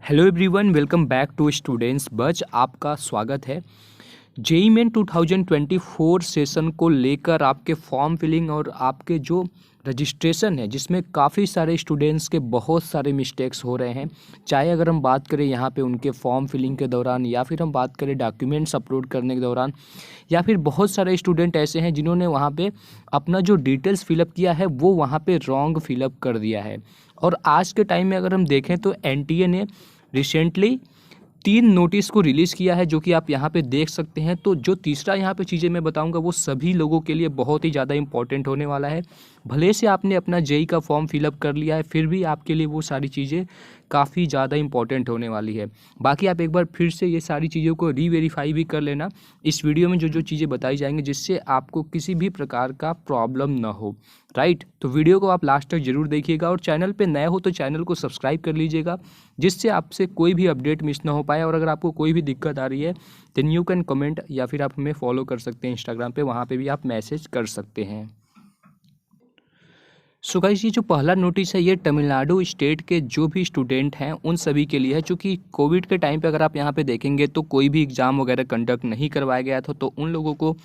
Hello everyone, welcome back to students buzz. आपका स्वागत है। जेईई मेन 2024 सेशन को लेकर आपके फॉर्म फिलिंग और आपके जो रजिस्ट्रेशन है, जिसमें काफ़ी सारे स्टूडेंट्स के बहुत सारे मिस्टेक्स हो रहे हैं। चाहे अगर हम बात करें यहाँ पे उनके फॉर्म फिलिंग के दौरान, या फिर हम बात करें डॉक्यूमेंट्स अपलोड करने के दौरान, या फिर बहुत सारे स्टूडेंट ऐसे हैं जिन्होंने वहाँ पे अपना जो डिटेल्स फिलअप किया है वो वहाँ पे रॉन्ग फिलअप कर दिया है। और आज के टाइम में अगर हम देखें तो एनटीए ने रिसेंटली 3 नोटिस को रिलीज़ किया है, जो कि आप यहाँ पे देख सकते हैं। तो जो तीसरा यहाँ पे चीज़ें मैं बताऊंगा वो सभी लोगों के लिए बहुत ही ज़्यादा इंपॉर्टेंट होने वाला है। भले से आपने अपना जेईई का फॉर्म फिलअप कर लिया है, फिर भी आपके लिए वो सारी चीज़ें काफ़ी ज़्यादा इंपॉर्टेंट होने वाली है। बाकी आप एक बार फिर से ये सारी चीज़ों को रीवेरीफाई भी कर लेना इस वीडियो में जो चीज़ें बताई जाएंगी, जिससे आपको किसी भी प्रकार का प्रॉब्लम ना हो। राइट, तो वीडियो को आप लास्ट तक जरूर देखिएगा, और चैनल पे नए हो तो चैनल को सब्सक्राइब कर लीजिएगा, जिससे आपसे कोई भी अपडेट मिस ना हो पाए। और अगर आपको कोई भी दिक्कत आ रही है देन यू कैन कमेंट, या फिर आप हमें फॉलो कर सकते हैं इंस्टाग्राम पे, वहाँ पे भी आप मैसेज कर सकते हैं। सो गाइस, ये जो पहला नोटिस है ये तमिलनाडु स्टेट के जो भी स्टूडेंट हैं उन सभी के लिए है। चूँकि कोविड के टाइम पे अगर आप यहाँ पे देखेंगे तो कोई भी एग्ज़ाम वगैरह कंडक्ट नहीं करवाया गया था, तो उन लोगों को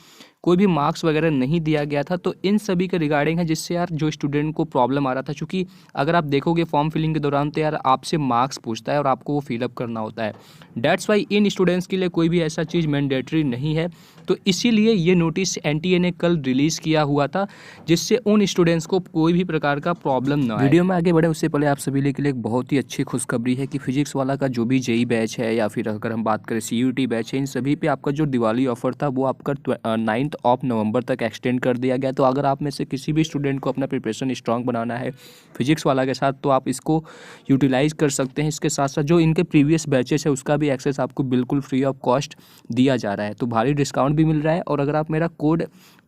कोई भी मार्क्स वगैरह नहीं दिया गया था। तो इन सभी के रिगार्डिंग है, जिससे यार जो स्टूडेंट को प्रॉब्लम आ रहा था। चूँकि अगर आप देखोगे फॉर्म फिलिंग के दौरान तो यार आपसे मार्क्स पूछता है और आपको वो फिलअप करना होता है। डैट्स वाई इन स्टूडेंट्स के लिए कोई भी ऐसा चीज़ मैंडेटरी नहीं है। तो इसीलिए ये नोटिस एनटीए ने कल रिलीज़ किया हुआ था, जिससे उन स्टूडेंट्स को कोई भी प्रकार का प्रॉब्लम ना आए। वीडियो में आगे बढ़े उससे पहले आप सभी के लिए एक बहुत ही अच्छी खुशखबरी है कि फिजिक्स वाला का जो भी जेईई बैच है, या फिर अगर हम बात करें सीयूटी बैच है, इन सभी पे आपका जो दिवाली ऑफर था वो आपका 9 नवंबर तक एक्सटेंड कर दिया गया। तो अगर आप में से किसी भी स्टूडेंट को अपना प्रिपरेशन स्ट्रांग बनाना है फिजिक्स वाला के साथ, तो आप इसको यूटिलाइज कर सकते हैं। इसके साथ साथ जो इनके प्रीवियस बैचेस है उसका भी एक्सेस आपको बिल्कुल फ्री ऑफ कॉस्ट दिया जा रहा है। तो भारी डिस्काउंट भी मिल रहा है, और अगर आप मेरा कोड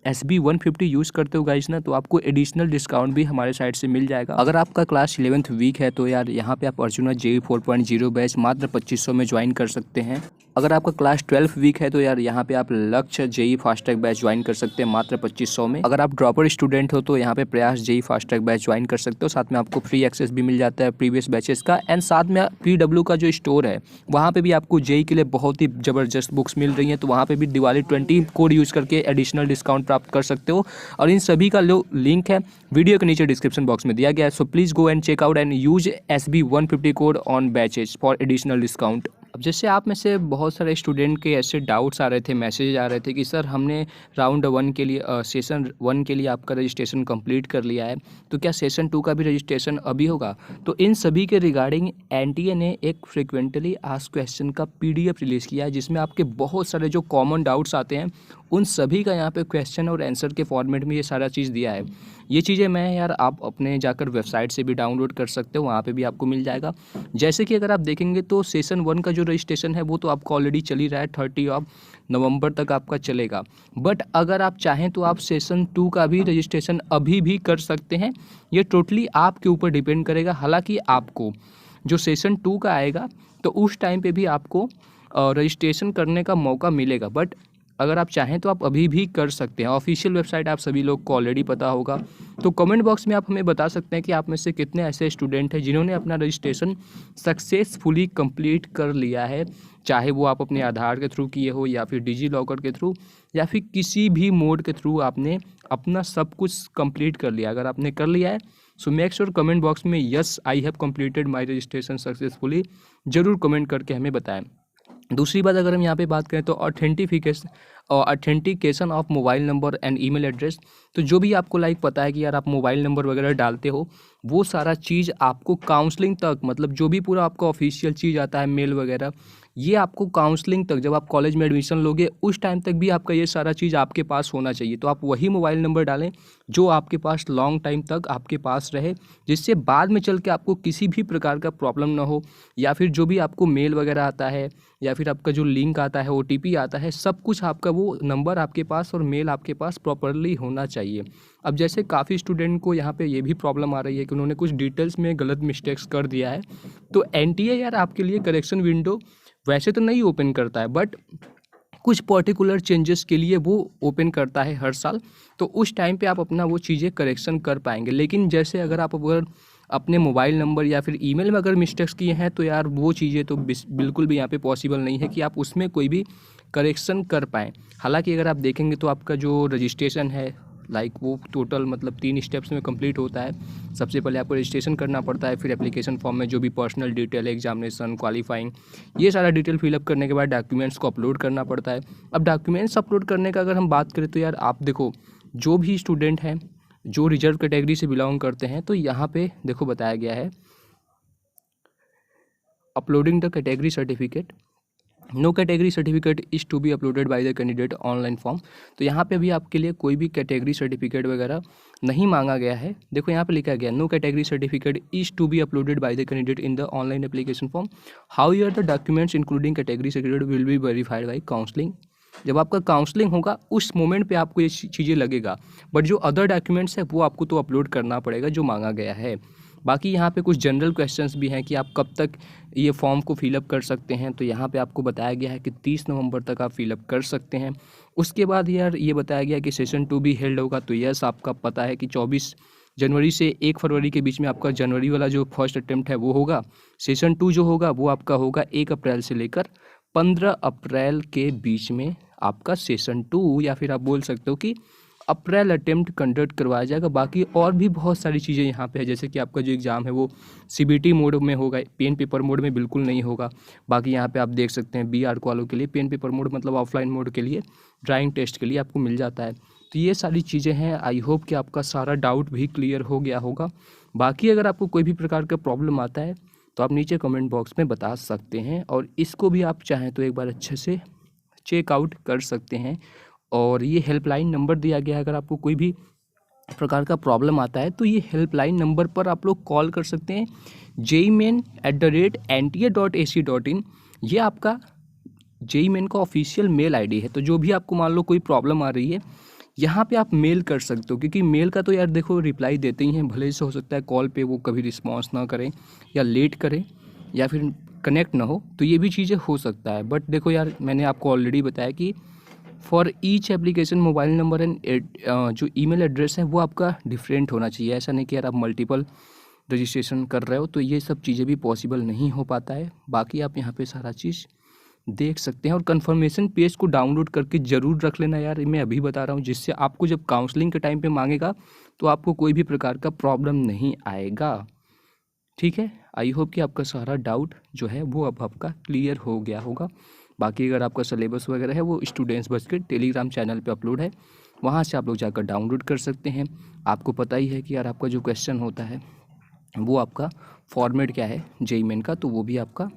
SB150 यूज़ करते हो गाइस ना, तो आपको एडिशनल डिस्काउंट भी हमारे साइड से मिल जाएगा। अगर आपका क्लास 11th वीक है तो यार यहाँ पे आप अर्जुना जेईई 4.0 बैच मात्र 2500 में ज्वाइन कर सकते हैं। अगर आपका क्लास 12 वीक है तो यार यहाँ पे आप लक्ष्य JEE fast track batch join कर सकते हैं मात्र 2500 में। अगर आप ड्रॉपर स्टूडेंट हो तो यहाँ पे प्रयास JEE fast track batch join कर सकते हो। साथ में आपको फ्री एक्सेस भी मिल जाता है प्रीवियस बैचेस का, एंड साथ में PW का जो स्टोर है वहाँ पे भी आपको जेईई के लिए बहुत ही ज़बरदस्त बुक्स मिल रही हैं। तो वहाँ पे भी दिवाली 20 कोड यूज़ करके एडिशनल डिस्काउंट प्राप्त कर सकते हो। और इन सभी का लिंक है वीडियो के नीचे डिस्क्रिप्शन बॉक्स में दिया गया है। So please go and check out and use SB150 code on batches for additional discount. अब जैसे आप में से बहुत सारे स्टूडेंट के ऐसे डाउट्स आ रहे थे, मैसेज आ रहे थे कि सर हमने राउंड 1 के लिए सेशन 1 के लिए आपका रजिस्ट्रेशन कंप्लीट कर लिया है, तो क्या सेशन 2 का भी रजिस्ट्रेशन अभी होगा? तो इन सभी के रिगार्डिंग एनटीए ने एक फ्रिक्वेंटली आस्क्ड क्वेश्चन का PDF रिलीज़ किया है, जिसमें आपके बहुत सारे जो कॉमन डाउट्स आते हैं उन सभी का यहाँ पे क्वेश्चन और आंसर के फॉर्मेट में ये सारा चीज़ दिया है। ये चीज़ें मैं यार आप अपने जाकर वेबसाइट से भी डाउनलोड कर सकते हो, वहाँ पे भी आपको मिल जाएगा। जैसे कि अगर आप देखेंगे तो सेशन 1 का जो रजिस्ट्रेशन है वो तो आपको ऑलरेडी चल ही रहा है, 30 नवंबर तक आपका चलेगा। बट अगर आप चाहें तो आप सेशन 2 का भी रजिस्ट्रेशन अभी भी कर सकते हैं। ये टोटली आपके ऊपर डिपेंड करेगा। हालाँकि आपको जो सेशन 2 का आएगा तो उस टाइम पे भी आपको रजिस्ट्रेशन करने का मौका मिलेगा, बट अगर आप चाहें तो आप अभी भी कर सकते हैं। ऑफिशियल वेबसाइट आप सभी लोग को ऑलरेडी पता होगा। तो कमेंट बॉक्स में आप हमें बता सकते हैं कि आप में से कितने ऐसे स्टूडेंट हैं जिन्होंने अपना रजिस्ट्रेशन सक्सेसफुली कंप्लीट कर लिया है, चाहे वो आप अपने आधार के थ्रू किए हो, या फिर डिजी लॉकर के थ्रू, या फिर किसी भी मोड के थ्रू आपने अपना सब कुछ कंप्लीट कर लिया। अगर आपने कर लिया है so make sure comment box में yes I have completed my registration successfully ज़रूर कमेंट करके हमें बताएं। दूसरी बात अगर हम यहाँ पे बात करें तो authentication of mobile number and email address. तो जो भी आपको पता है कि यार आप मोबाइल नंबर वगैरह डालते हो, वो सारा चीज़ आपको काउंसलिंग तक, मतलब जो भी पूरा आपका ऑफिशियल चीज़ आता है मेल वगैरह, ये आपको काउंसलिंग तक, जब आप कॉलेज में एडमिशन लोगे उस टाइम तक भी आपका ये सारा चीज़ आपके पास होना चाहिए। तो आप वही मोबाइल नंबर डालें जो आपके पास लॉन्ग टाइम तक आपके पास रहे, जिससे बाद में चल के आपको किसी भी प्रकार का प्रॉब्लम ना हो। या फिर जो भी आपको मेल वगैरह आता है, या फिर आपका जो लिंक आता है, OTP आता है, सब कुछ आपका वो नंबर आपके पास और मेल आपके पास प्रॉपरली होना चाहिए। अब जैसे काफ़ी स्टूडेंट को यहाँ पे ये भी प्रॉब्लम आ रही है कि उन्होंने कुछ डिटेल्स में गलत मिस्टेक्स कर दिया है, तो एनटीए यार आपके लिए करेक्शन विंडो वैसे तो नहीं ओपन करता है, बट कुछ पर्टिकुलर चेंजेस के लिए वो ओपन करता है हर साल। तो उस टाइम पे आप अपना वो चीज़ें करेक्शन कर पाएंगे। लेकिन जैसे अगर अपने मोबाइल नंबर या फिर ईमेल में अगर मिस्टेक्स किए हैं तो यार वो चीज़ें तो बिल्कुल भी यहाँ पे पॉसिबल नहीं है कि आप उसमें कोई भी करेक्शन कर पाएँ। हालांकि अगर आप देखेंगे तो आपका जो रजिस्ट्रेशन है वो टोटल मतलब 3 स्टेप्स में कंप्लीट होता है। सबसे पहले आपको रजिस्ट्रेशन करना पड़ता है, फिर एप्लीकेशन फॉर्म में जो भी पर्सनल डिटेल, एग्जामिनेशन, क्वालिफाइंग, ये सारा डिटेल फिलअप करने के बाद डॉक्यूमेंट्स को अपलोड करना पड़ता है। अब डॉक्यूमेंट्स अपलोड करने का अगर हम बात करें तो यार आप देखो, जो भी स्टूडेंट हैं जो रिजर्व कैटेगरी से बिलोंग करते हैं तो यहाँ पे देखो बताया गया है uploading the category certificate, no category certificate is to be uploaded by the candidate online form. तो यहाँ पे अभी आपके लिए कोई भी कैटेगरी सर्टिफिकेट वगैरह नहीं मांगा गया है। देखो यहाँ पे लिखा गया no category certificate is to be uploaded by the candidate in the online application form, however the documents including category certificate will be verified by counselling. जब आपका काउंसलिंग होगा उस मोमेंट पे आपको ये चीज़ें लगेगा, बट जो अदर डॉक्यूमेंट्स है वो आपको तो अपलोड करना पड़ेगा जो मांगा गया है। बाकी यहाँ पे कुछ जनरल क्वेश्चंस भी हैं कि आप कब तक ये फॉर्म को फिलअप कर सकते हैं। तो यहाँ पे आपको बताया गया है कि 30 नवंबर तक आप फिलअप कर सकते हैं। उसके बाद यार ये बताया गया कि सेशन 2 भी हेल्ड होगा। तो यस, आपका पता है कि 24 जनवरी से 1 फरवरी के बीच में आपका जनवरी वाला जो फर्स्ट अटेम्प्ट है वो होगा। सेशन 2 जो होगा वो आपका होगा 1 अप्रैल से लेकर 15 अप्रैल के बीच में आपका सेशन 2, या फिर आप बोल सकते हो कि अप्रैल अटेम्प्ट कंडक्ट करवाया जाएगा। बाकी और भी बहुत सारी चीज़ें यहाँ पे है, जैसे कि आपका जो एग्ज़ाम है वो सीबीटी मोड में होगा, पेन पेपर मोड में बिल्कुल नहीं होगा। बाकी यहाँ पे आप देख सकते हैं बी आर्क वालों के लिए पेन पेपर मोड मतलब ऑफलाइन मोड के लिए ड्राइंग टेस्ट के लिए आपको मिल जाता है। तो ये सारी चीज़ें हैं। आई होप कि आपका सारा डाउट भी क्लियर हो गया होगा। बाकी अगर आपको कोई भी प्रकार का प्रॉब्लम आता है तो आप नीचे कमेंट बॉक्स में बता सकते हैं, और इसको भी आप चाहें तो एक बार अच्छे से चेकआउट कर सकते हैं। और ये हेल्पलाइन नंबर दिया गया है, अगर आपको कोई भी प्रकार का प्रॉब्लम आता है तो ये हेल्पलाइन नंबर पर आप लोग कॉल कर सकते हैं। jeimain@nta.ac.in ये आपका jeimain का ऑफिशियल मेल आईडी है। तो जो भी आपको मान लो कोई प्रॉब्लम आ रही है यहाँ पे आप मेल कर सकते हो, क्योंकि मेल का तो यार देखो रिप्लाई देते ही हैं, भले से हो सकता है कॉल पे वो कभी रिस्पॉन्स ना करें या लेट करें या फिर कनेक्ट ना हो, तो ये भी चीज़ें हो सकता है। बट देखो यार, मैंने आपको ऑलरेडी बताया कि for each application mobile number and जो ईमेल एड्रेस है वो आपका डिफरेंट होना चाहिए। ऐसा नहीं कि यार आप मल्टीपल रजिस्ट्रेशन कर रहे हो, तो ये सब चीज़ें भी पॉसिबल नहीं हो पाता है। बाकी आप यहाँ पे सारा चीज़ देख सकते हैं, और कंफर्मेशन पेज को डाउनलोड करके ज़रूर रख लेना यार, मैं अभी बता रहा हूँ, जिससे आपको जब काउंसलिंग के टाइम पे मांगेगा तो आपको कोई भी प्रकार का प्रॉब्लम नहीं आएगा। ठीक है, आई होप कि आपका सारा डाउट जो है वो अब आपका क्लियर हो गया होगा। बाकी अगर आपका सिलेबस वगैरह है वो स्टूडेंट्स बस के टेलीग्राम चैनल पे अपलोड है, वहाँ से आप लोग जाकर डाउनलोड कर सकते हैं। आपको पता ही है कि यार आपका जो क्वेश्चन होता है वो आपका फॉर्मेट क्या है जेईमेन का, तो वो भी आपका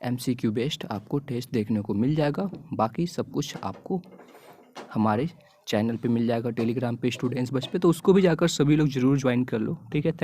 MCQ बेस्ड आपको टेस्ट देखने को मिल जाएगा। बाकी सब कुछ आपको हमारे चैनल पे मिल जाएगा टेलीग्राम पे स्टूडेंट्स बस पे, तो उसको भी जाकर सभी लोग ज़रूर ज्वाइन कर लो। ठीक है।